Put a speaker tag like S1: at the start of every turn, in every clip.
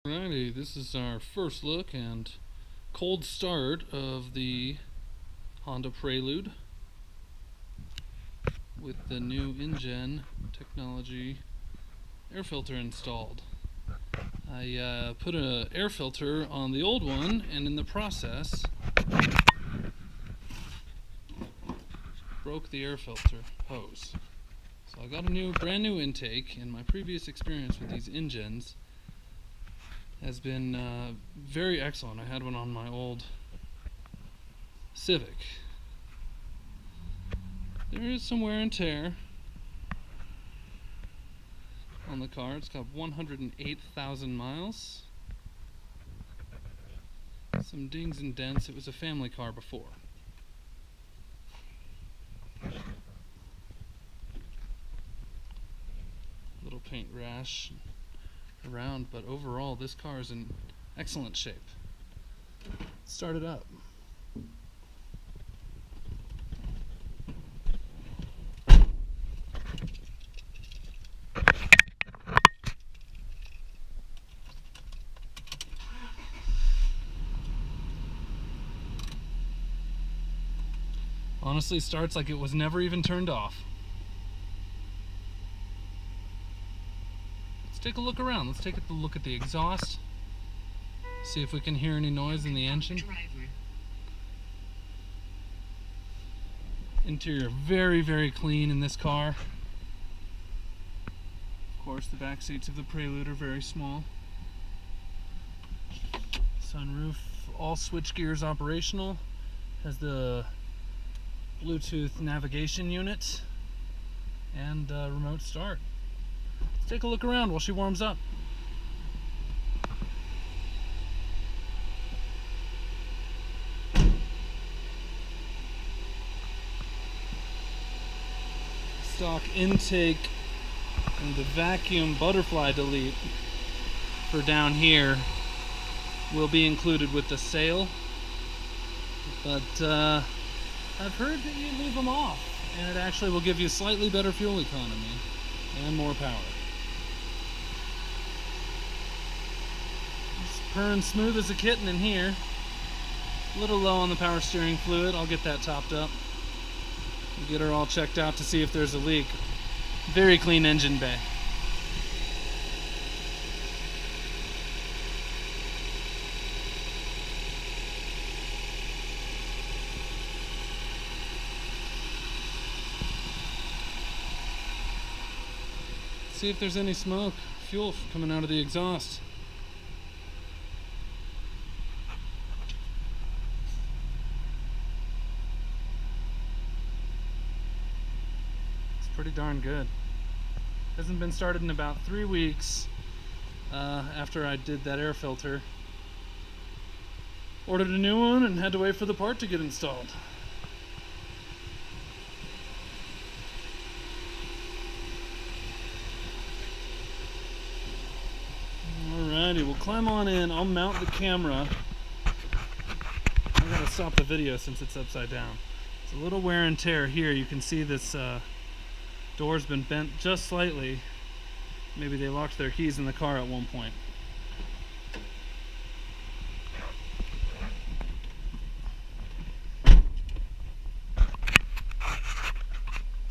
S1: Alrighty, this is our first look and cold start of the Honda Prelude with the new Injen technology air filter installed. I put an air filter on the old one, and in the process broke the air filter hose. So I got a brand new intake, and my previous experience with these Injens has been very excellent. I had one on my old Civic. There is some wear and tear on the car. It's got 108,000 miles. Some dings and dents. It was a family car before. Little paint rash around, but overall this car is in excellent shape. Let's start it up. Honestly, starts like it was never even turned off. Let's take a look around. Let's take a look at the exhaust. See if we can hear any noise in the engine. Interior very, very clean in this car. Of course, the back seats of the Prelude are very small. Sunroof, all switch gears operational. Has the Bluetooth navigation unit and remote start. Let's take a look around while she warms up. Stock intake and the vacuum butterfly delete for down here will be included with the sale, but I've heard that you leave them off and it actually will give you slightly better fuel economy and more power. It's purring smooth as a kitten in here. A little low on the power steering fluid. I'll get that topped up. We'll get her all checked out to see if there's a leak. Very clean engine bay. See if there's any smoke, fuel coming out of the exhaust. It's pretty darn good. Hasn't been started in about 3 weeks after I did that air filter. Ordered a new one and had to wait for the part to get installed. Alrighty, we'll climb on in. I'll mount the camera. I'm gonna stop the video since it's upside down. It's a little wear and tear here. You can see this door's been bent just slightly. Maybe they locked their keys in the car at one point.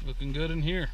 S1: Looking good in here.